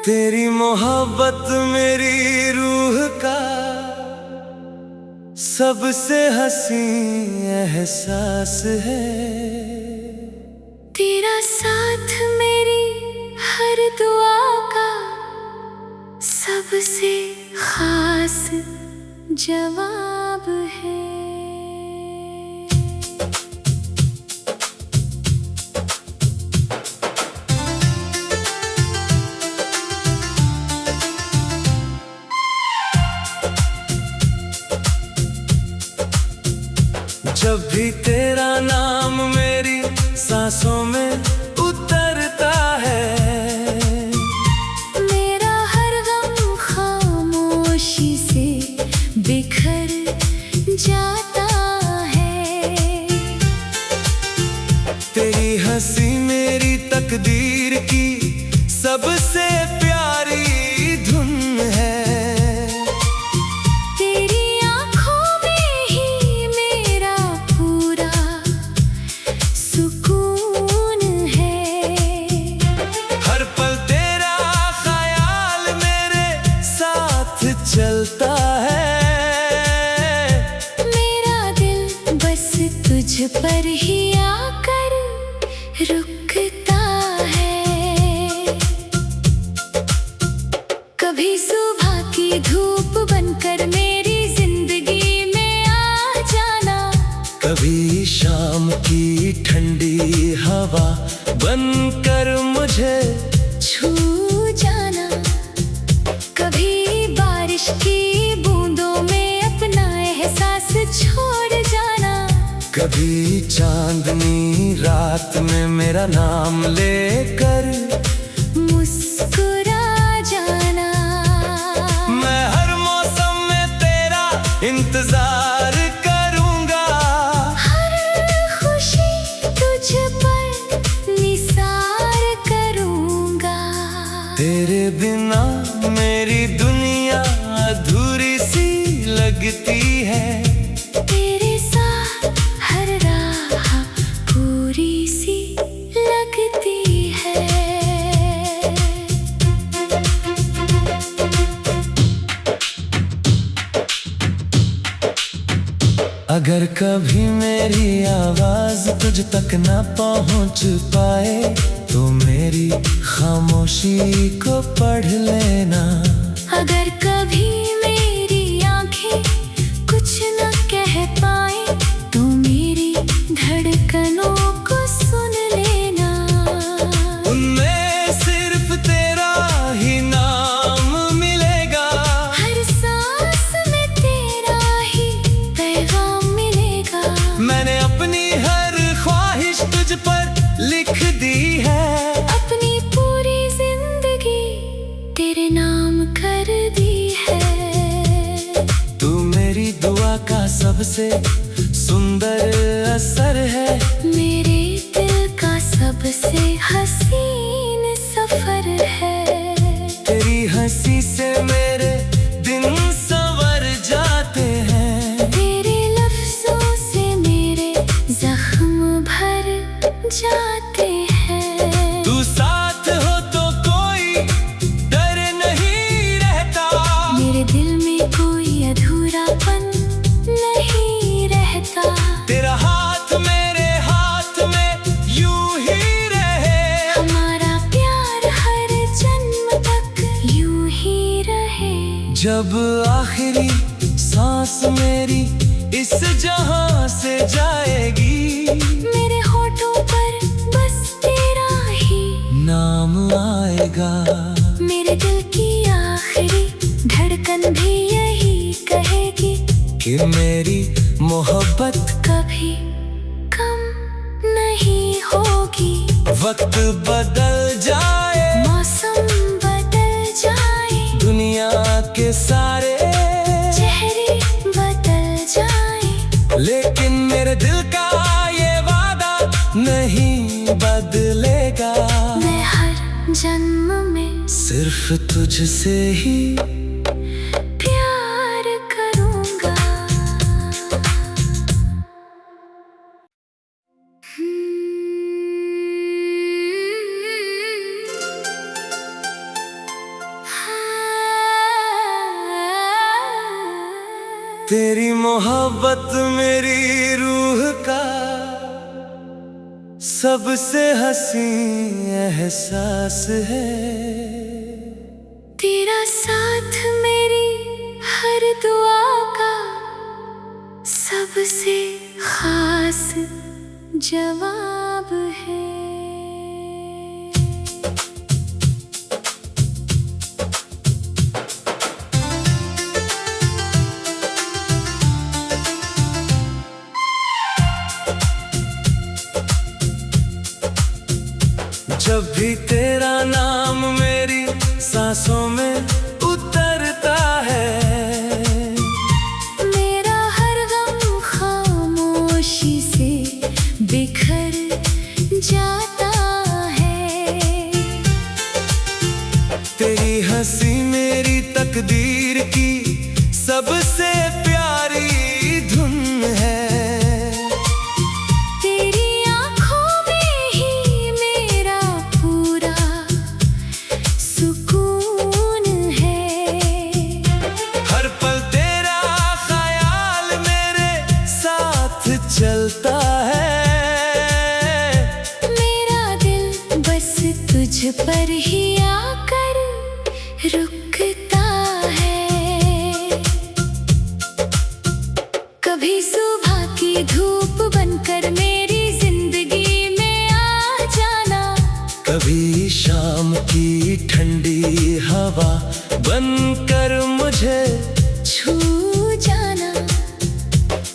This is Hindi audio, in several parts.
तेरी मोहब्बत मेरी रूह का सबसे हसी एहसास है। तेरा साथ मेरी हर दुआ का सबसे खास जवाब है। जब भी तेरा नाम मेरी सांसों में उतरता है, मेरा हर गम खामोशी से बिखर जाता है। तेरी हंसी मेरी तकदीर की सबसे प्यारी धुन है। चलता है मेरा दिल बस तुझ पर ही आकर रुकता है। कभी सुबह की धूप बनकर मेरी जिंदगी में आ जाना, कभी शाम की ठंडी हवा बनकर मुझे छू जाना, कभी बारिश की बूंदों में अपना एहसास छोड़ जाना, कभी चांदनी रात में मेरा नाम लेकर मुस्कुरा जाना। मैं हर मौसम में तेरा इंतजार करूंगा, हर खुशी तुझ पर निसार करूंगा। तेरे बिना मेरी दुनिया अधूरी सी लगती है। तेरे साथ हर राह पूरी सी लगती है। अगर कभी मेरी आवाज तुझ तक न पहुंच पाए तो मेरी खामोशी को पढ़ लेना। अगर कभी मेरी आंखें कुछ न कह पाए तो मेरी धड़कनों को सुन लेना। उनमें सिर्फ तेरा ही नाम मिलेगा, हर सांस में तेरा ही पैगाम मिलेगा। मैंने अपनी हर ख्वाहिश तुझ पर लिख दी है। अपनी पूरी जिंदगी तेरे नाम कर दी है। तू मेरी दुआ का सबसे सुंदर असर है, मेरे दिल का सबसे हसीन सफर है। तेरी हंसी से मेरे दिन संवर जाते हैं, तेरे लफ्जों से मेरे जख्म भर जाते हैं। तू साथ हो तो कोई डर नहीं रहता, मेरे दिल में कोई अधूरापन नहीं रहता। तेरा हाथ मेरे हाथ में यूं ही रहे, हमारा प्यार हर जन्म तक यूं ही रहे। जब आखिरी सांस मेरी इस जहां से जाएगी, मेरे होठों पर बस तेरा ही नाम आएगा। मेरे दिल की आखिरी धड़कन भी यही कहेगी कि मेरी मोहब्बत कभी कम नहीं होगी। वक्त बदल जाए, मौसम बदल जाए, दुनिया के सारे चेहरे बदल जाए, लेकिन मेरे दिल का ये वादा नहीं बदलेगा। मैं हर जन्म में सिर्फ तुझसे ही प्यार करूंगा। तेरी मोहब्बत मेरी रूह का सबसे हसी एहसास है। तेरा साथ मेरी हर दुआ का सबसे खास जवाब है। जब भी तेरा नाम मेरी सांसों में उतरता है, मेरा हर गम खामोशी से बिखर जाता है। तेरी हंसी मेरी तकदीर की सबसे प्यारी धुन है। चलता है मेरा दिल बस तुझ पर ही आकर रुकता है। कभी सुबह की धूप बनकर मेरी जिंदगी में आ जाना, कभी शाम की ठंडी हवा बनकर मुझे छू जाना,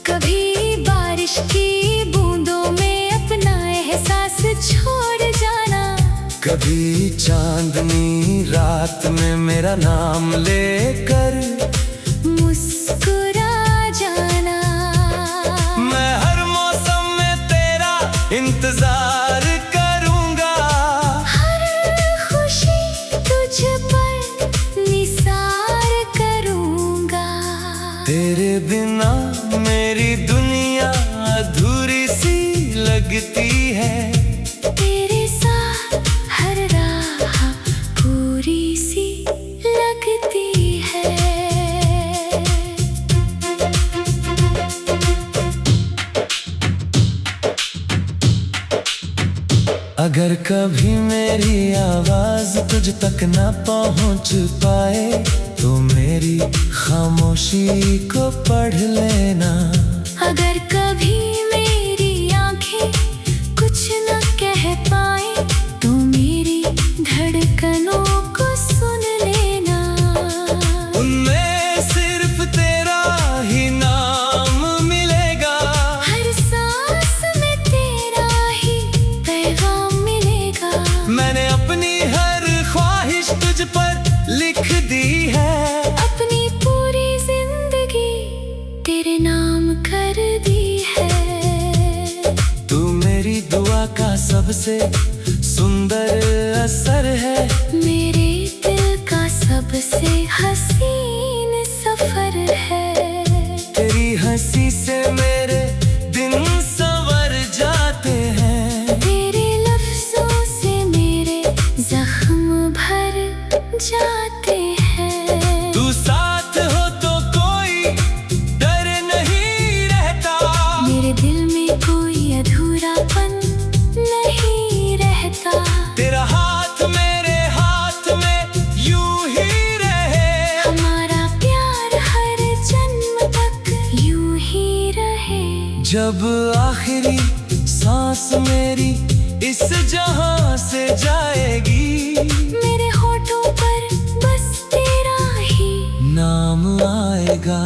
कभी बारिश की बूंदों में अपना एहसास छोड़ जाना, कभी चांदनी रात में मेरा नाम लेकर मुस्कुरा जाना। मैं हर मौसम में तेरा इंतजार करूंगा, हर खुशी तुझ पर निसार करूंगा। तेरे बिना मेरी दुनिया अधूरी सी लगती है। तेरे साथ हर राह पूरी सी लगती है। अगर कभी मेरी आवाज तुझ तक ना पहुंच पाए तो मेरी खामोशी को पढ़ लेना। अगर कभी मेरी आंखें कुछ न कह पाए तो मेरी धड़कनों को सुन लेना। उनमें सिर्फ तेरा ही नाम मिलेगा, हर सांस में तेरा ही पैगाम मिलेगा। मैंने अपनी हर ख्वाहिश तुझ पर लिख दी है, अपनी पूरी जिंदगी तेरे नाम कर दी है। तू मेरी दुआ का सबसे सुंदर असर है, मेरे दिल का सबसे हसीन सफर है। तेरी हंसी से मेरे दिन संवर जाते हैं, तेरे लफ्जों से मेरे जख्म भर जाते हैं। तू साथ हो तो कोई डर नहीं रहता, मेरे दिल में कोई अधूरापन नहीं रहता। तेरा हाथ मेरे हाथ में यूं ही रहे, हमारा प्यार हर जन्म तक यूं ही रहे। जब आखिरी सांस मेरी इस जहां से जाएगी, मेरे होठों पर बस तेरा ही नाम आएगा।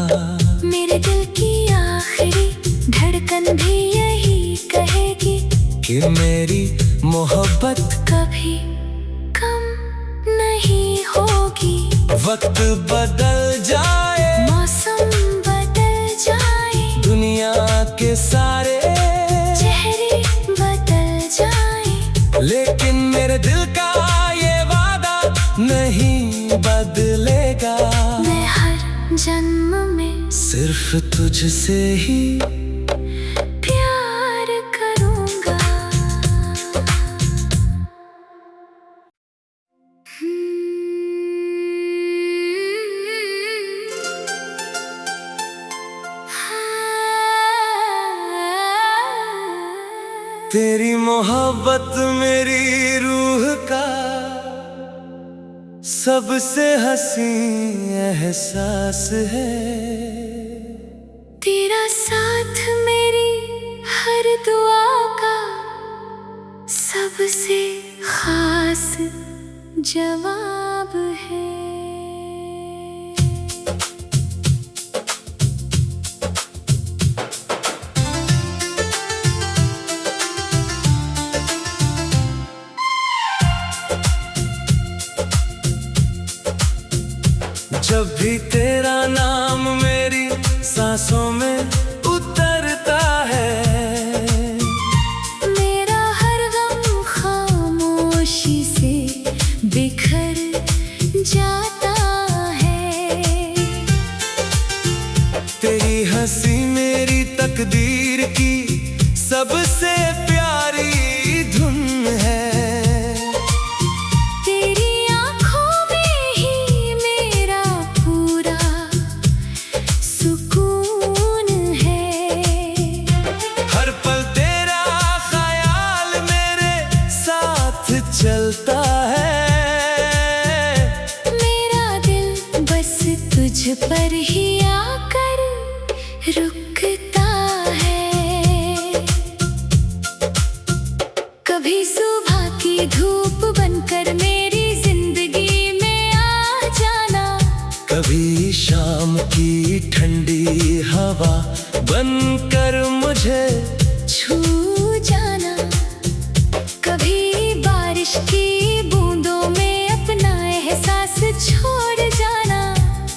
मेरे दिल की आखिरी धड़कन भी यही कहेगी कि मेरी मोहब्बत कभी कम नहीं होगी। वक्त बदल जाए, मौसम बदल जाए, दुनिया के सारे चेहरे बदल जाए, लेकिन मेरे दिल का ये वादा नहीं बदलेगा। मैं हर जन्म में सिर्फ तुझसे ही प्यार करूंगा। तेरी मोहब्बत मेरी रूह का सबसे हसी एहसास है। तेरा साथ मेरी हर दुआ का सबसे खास जवाब है। जब भी तेरा नाम मेरी सांसों में उतरता है, मेरा हर गम खामोशी से बिखर जाता है। तेरी हंसी मेरी तकदीर की सबसे प्यारी धुन है। चलता है मेरा दिल बस तुझ पर ही आकर रुकता है। कभी सुबह की धूप बनकर मेरी जिंदगी में आ जाना, कभी शाम की ठंडी हवा बनकर मुझे छू जाना, कभी की बूंदों में अपना एहसास छोड़ जाना,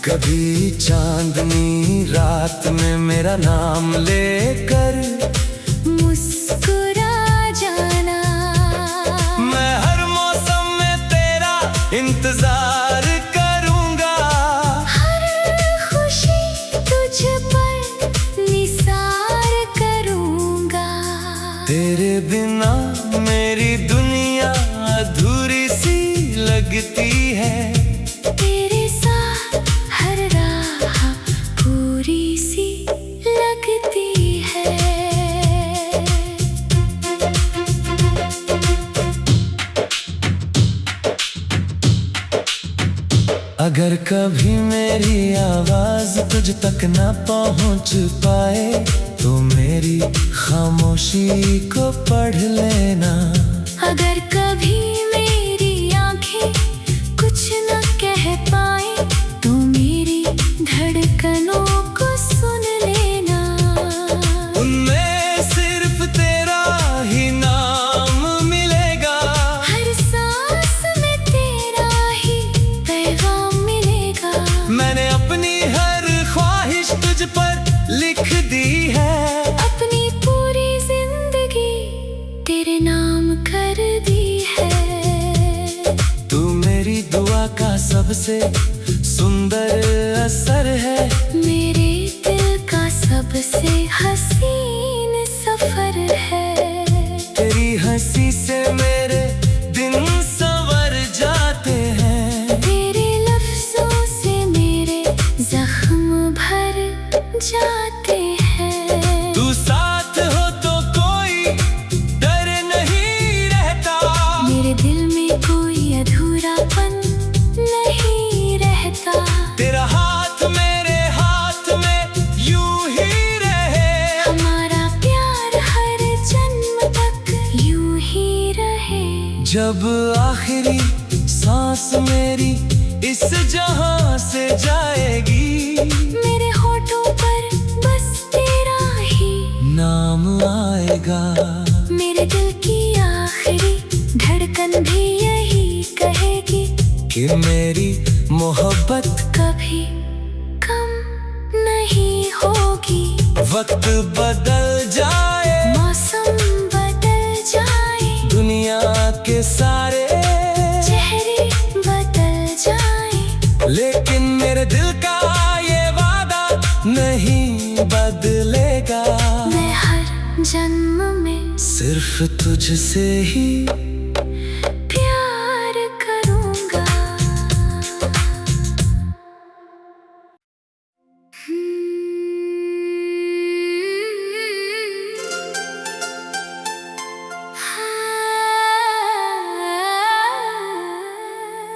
कभी चांदनी रात में मेरा नाम लेकर मुस्कुरा जाना। मैं हर मौसम में तेरा इंतजार करूंगा, हर खुशी तुझ पर निसार करूंगा। तेरे बिना मेरी दुनिया अधूरी सी लगती है। तेरे साथ हर राह पूरी सी लगती है। अगर कभी मेरी आवाज तुझ तक न पहुंच पाए तो मेरी खामोशी को पढ़ लेना। अगर कभी मेरी आंखें कुछ न कह पाए तो मेरी धड़कनों को सुन लेना। उनमें सिर्फ तेरा ही नाम मिलेगा, हर सांस में तेरा ही पैगाम मिलेगा। मैंने अपनी हर ख्वाहिश तुझ पर लिख दी है, अपनी पूरी जिंदगी तेरे नाम कर दी है। तू मेरी दुआ का सबसे सुंदर असर है, मेरे दिल का सबसे हसीन सफर है। तेरी हंसी से मेरे दिन संवर जाते हैं, तेरे लफ्जों से मेरे जख्म भर जाते हैं। तू साथ हो तो कोई डर नहीं रहता, मेरे दिल में कोई अधूरापन नहीं रहता। तेरा हाथ मेरे हाथ में यूं ही रहे, हमारा प्यार हर जन्म तक यूं ही रहे। जब आखिरी सांस मेरी इस जहां से जाएगी, मेरे होठों पर बस तेरा ही नाम आएगा। मेरे दिल की आखिरी धड़कन भी यही कहेगी कि मेरी मोहब्बत कभी कम नहीं होगी। वक्त बदल जाए, मौसम बदल जाए, दुनिया के सारे चेहरे बदल जाए, लेकिन मेरे दिल का ये वादा नहीं बदलेगा। मैं हर जन्म में सिर्फ तुझसे ही प्यार करूंगा।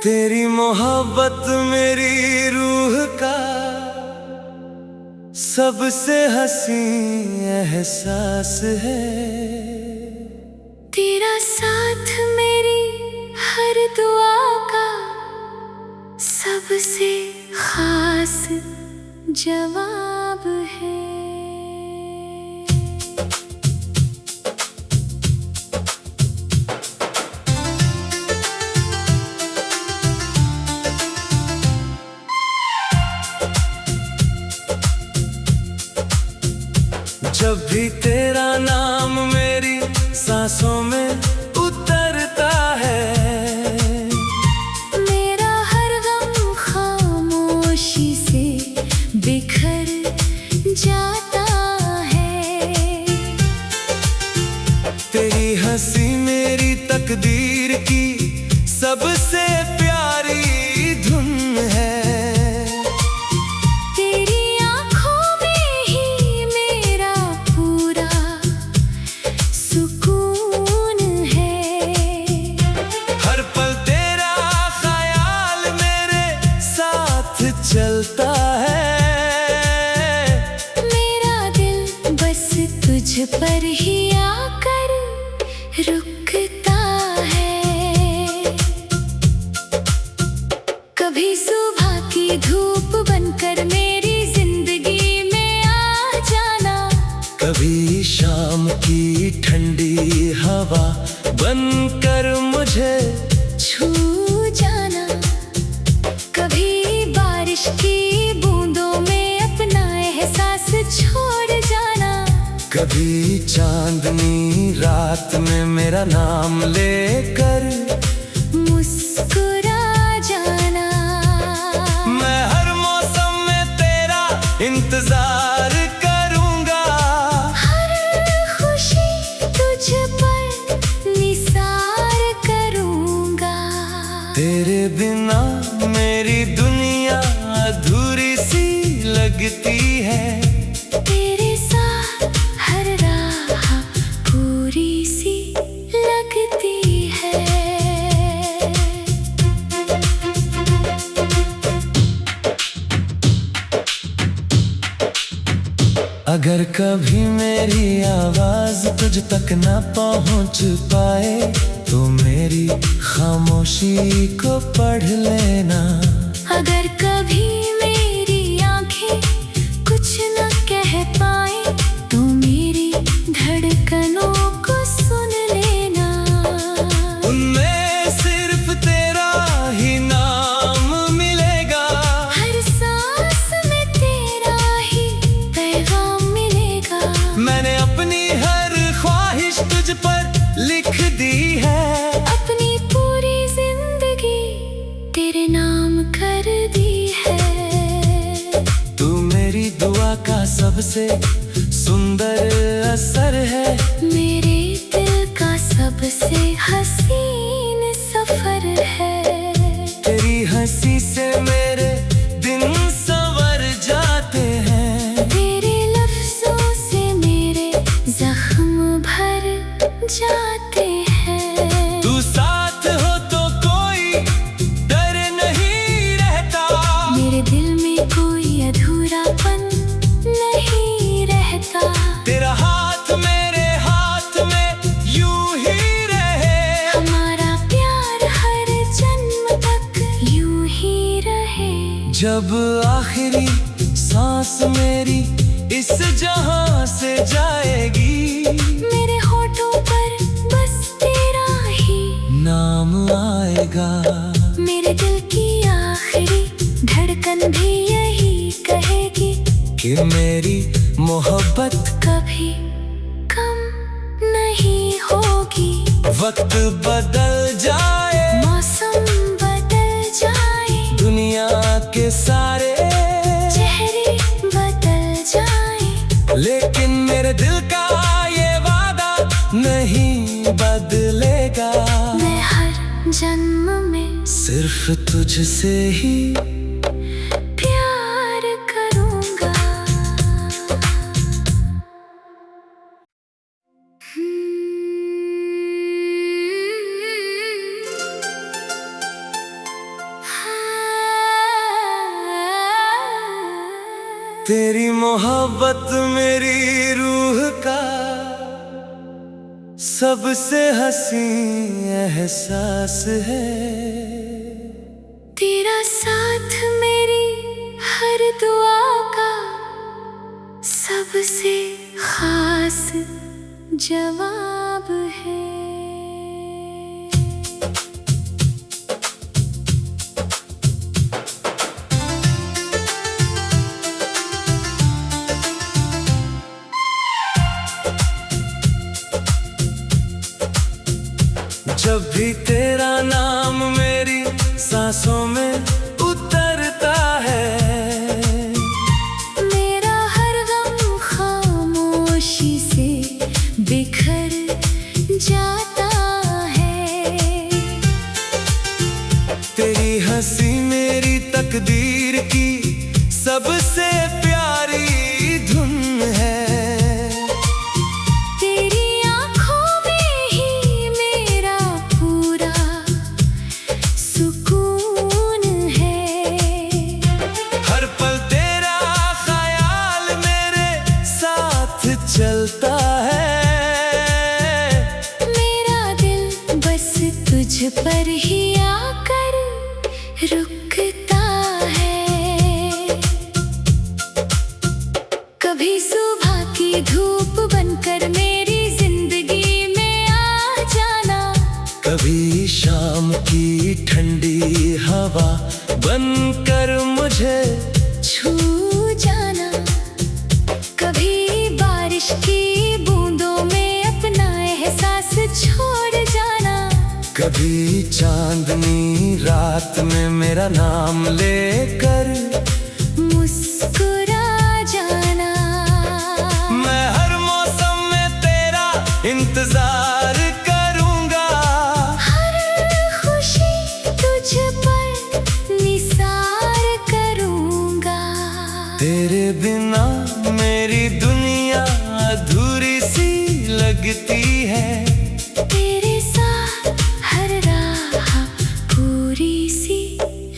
तेरी मोहब्बत मेरी रूह का सबसे हसी एहसास है। तेरा साथ मेरी हर दुआ का सबसे खास जवाब है। जब भी तेरा नाम मेरी सांसों में उतरता है, मेरा हर गम खामोशी से बिखर जाता है। तेरी हंसी मेरी तकदीर की सबसे प्यारी धुन है। चलता है मेरा दिल बस तुझ पर ही आकर रुकता है। कभी सुबह की धूप बनकर मेरी जिंदगी में आ जाना, कभी शाम की ठंडी हवा बनकर मुझे छू जाना, कभी बारिश की बूंदों में अपना एहसास छोड़ जाना, कभी चांदनी रात में मेरा नाम लेकर मुस्कुरा जाना। मैं हर मौसम में तेरा इंतजार करूंगा, हर खुशी तुझ पर निसार करूंगा। तेरे बिना मेरी दुनिया अधूरी सी लगती है। तेरे साथ हर राह पूरी सी लगती है। अगर कभी मेरी आवाज तुझ तक ना पहुंच पाए, तो मेरी खामोशी को पढ़ लेना। अगर कभी मेरी आंखें कुछ न कह पाए, तो मेरी धड़कनों को सुन लेना। उनमें सिर्फ तेरा ही नाम मिलेगा, हर सांस में तेरा ही पैगाम मिलेगा। मैंने अपनी हर ख्वाहिश तुझ पर लिख दी है। अपनी पूरी जिंदगी तेरे नाम कर दी है। तू मेरी दुआ का सबसे सुंदर असर है, मेरे दिल का सबसे हसीन सफर है। तेरी हंसी से मेरे दिन संवर जाते हैं, तेरे लफ्जों से मेरे जख्म भर जाते हैं। तू साथ हो तो कोई डर नहीं रहता, मेरे दिल में कोई अधूरापन नहीं रहता। तेरा हाथ मेरे हाथ में यूं ही रहे, हमारा प्यार हर जन्म तक यूं ही रहे। जब आखिरी सांस मेरी इस जहां से जाएगी, मेरे होठों पर बस तेरा ही नाम आएगा। मेरे दिल की आखिरी धड़कन भी यही कहेगी कि मेरी मोहब्बत कभी कम नहीं होगी। वक्त बदल जाए, मौसम बदल जाए, दुनिया के सारे चेहरे बदल जाए, लेकिन मेरे दिल का ये वादा नहीं बदलेगा। मैं हर जन्म में सिर्फ तुझसे ही प्यार करूंगा। तेरी मोहब्बत मेरी रूह का सबसे हसी एहसास है। तेरा साथ मेरी हर दुआ का सबसे खास जवाब है। जब भी तेरा नाम मेरी सांसों में उतरता है, मेरा हर गम खामोशी से बिखर जाता है। तेरी हंसी मेरी तकदीर की सबसे प्यारी धुन है। चलता है मेरा दिल बस तुझ पर ही आकर रुकता है। कभी सुबह की धूप बनकर मेरी जिंदगी में आ जाना, कभी शाम की ठंडी हवा बनकर मुझे छू जाना, कभी बारिश की बूंदों में अपना एहसास छोड़ जाना, कभी चांदनी रात में मेरा नाम लेकर मुस्कुरा जाना। मैं हर मौसम में तेरा इंतजार करूंगा, हर खुशी तुझ पर निसार करूंगा। तेरे बिना मेरी दुनिया अधूरी सी लगती है। तेरे साथ हर राह पूरी सी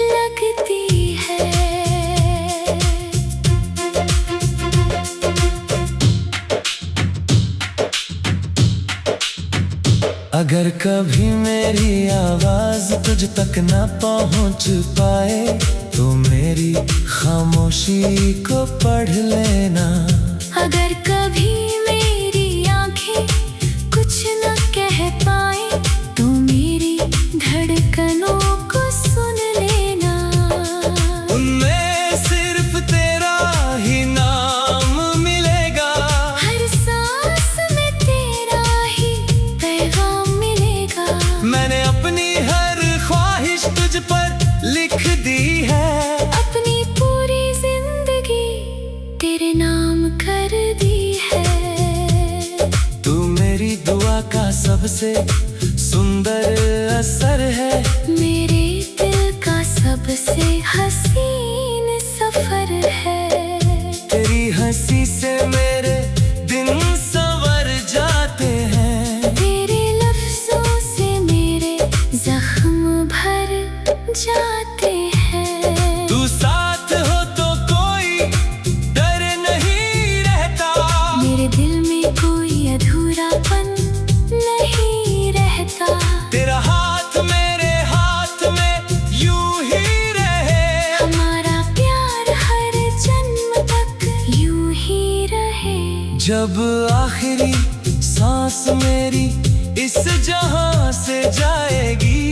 लगती है। अगर कभी मेरी आवाज तुझ तक न पहुंच पाए तो मेरी खामोशी को पढ़ लेना। अगर कभी मेरी आंखें कुछ न कह पाए तो मेरी धड़कनों को सुन लेना। उनमें सिर्फ तेरा ही नाम मिलेगा, हर सांस में तेरा ही पैगाम मिलेगा। मैंने अपनी हर ख्वाहिश तुझ पर लिख दी है, अपनी पूरी जिंदगी तेरे नाम कर दी है। तू मेरी दुआ का सबसे सुंदर असर है, मेरे दिल का सबसे हसीन सफर है। तेरी हंसी से मेरे दिन संवर जाते हैं, तेरे लफ्जों से मेरे जख्म भर जाते हैं। तू साथ हो तो कोई डर नहीं रहता, मेरे दिल में कोई अधूरापन नहीं रहता। तेरा हाथ मेरे हाथ में यूं ही रहे, हमारा प्यार हर जन्म तक यूं ही रहे। जब आखिरी सांस मेरी इस जहां से जाएगी,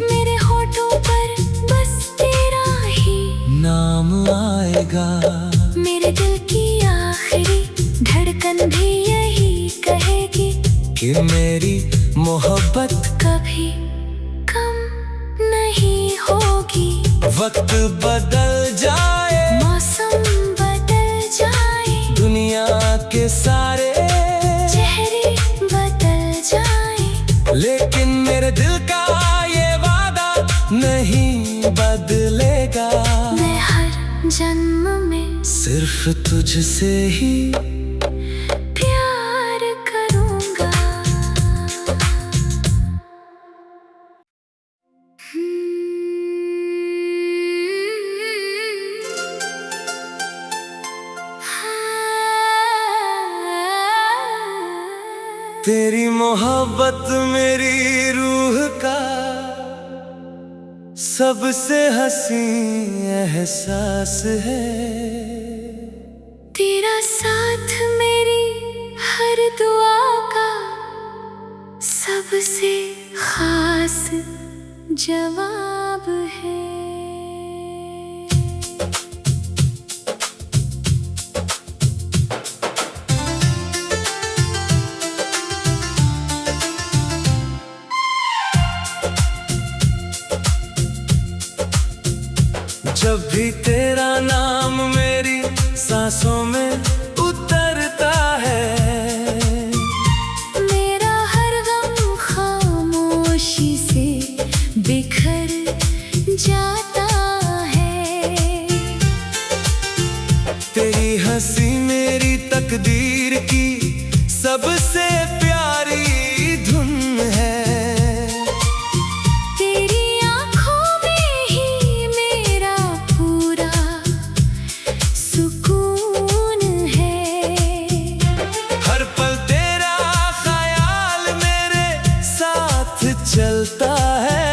मेरे होठों पर बस तेरा ही नाम आएगा। मेरे दिल की आखिरी धड़कन भी यही कहेगी कि मेरी मोहब्बत कभी कम नहीं होगी। वक्त बदल जाए, मौसम बदल जाए, दुनिया के सारे चेहरे बदल जाए, लेकिन मेरे दिल का ये वादा नहीं बदलेगा। मैं हर जन्म में सिर्फ तुझसे ही प्यार करूंगा। तेरी मोहब्बत मेरी रूह का सबसे हसी एहसास है। तेरा साथ मेरी हर दुआ का सबसे खास जवाब है। जब भी तेरा नाम मेरी सांसों में उतरता है, मेरा हर गम खामोशी से बिखर जाता है। तेरी हंसी मेरी तकदीर की सबसे प्यारी धुन है। चलता है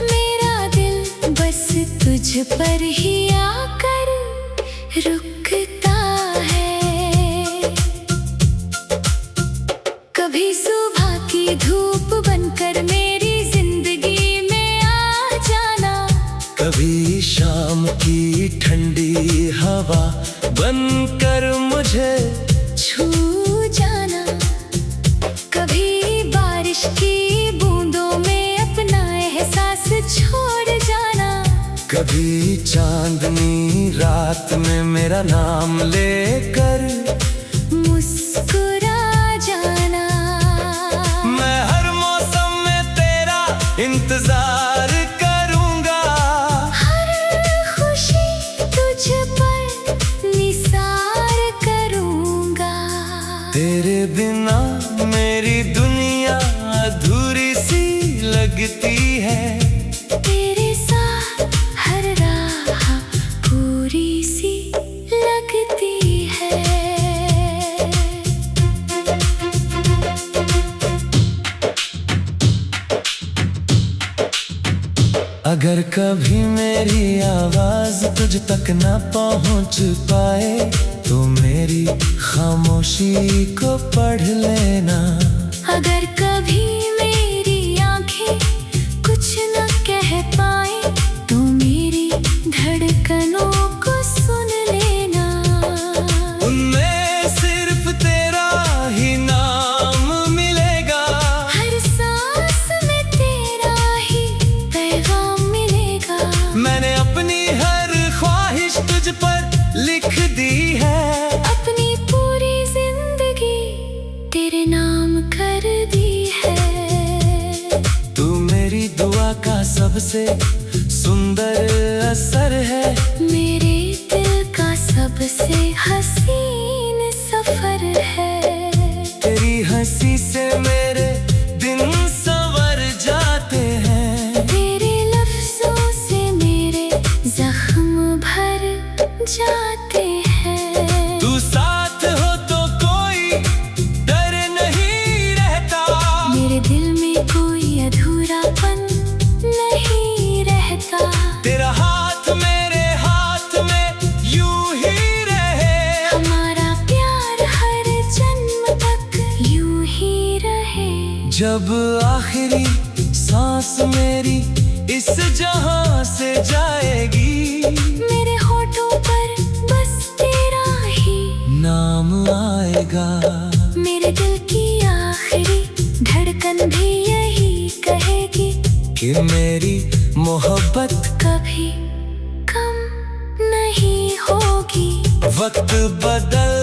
मेरा दिल बस तुझ पर ही आकर रुकता है। कभी सुबह की धूप बनकर मेरी जिंदगी में आ जाना, कभी शाम की ठंडी हवा बनकर मुझे छू जाना, कभी बारिश की बूंदों में अपना एहसास छोड़ जाना, कभी चांदनी रात में मेरा नाम लेकर मुस्कुरा जाना। मैं हर मौसम में तेरा इंतजार करूंगा, हर खुशी तुझ पर निसार करूंगा। तेरे बिना मेरी दुनिया अधूरी सी लगती है। तेरे साथ हर राह पूरी सी लगती है। अगर कभी मेरी आवाज तुझ तक न पहुंच पाए तो मेरी खामोशी को पढ़ लेना। अगर कभी मेरी आंखें कुछ न कह पाए तो मेरी धड़कनों को सुन लेना। उनमें सिर्फ तेरा ही नाम मिलेगा, हर सांस में तेरा ही पैगाम मिलेगा। मैंने अपनी हर ख्वाहिश तुझ पर लिख दी है। अपनी पूरी जिंदगी तेरे नाम कर दी है। तू मेरी दुआ का सबसे सुंदर असर है, मेरे दिल का सबसे हसीन सफर है। तेरी हंसी से मेरे दिन संवर जाते हैं, तेरे लफ्जों से मेरे जख्म भर जाते हैं। तू साथ हो तो कोई डर नहीं रहता, मेरे दिल में कोई अधूरापन नहीं रहता। तेरा हाथ मेरे हाथ में यूं ही रहे, हमारा प्यार हर जन्म तक यूं ही रहे। जब आखिरी सांस मेरी इस जहां से जाएगी, मेरे होठों पर बस तेरा ही नाम आएगा। मेरे दिल की आखिरी धड़कन भी यही कहेगी कि मेरी मोहब्बत कभी कम नहीं होगी। वक्त बदल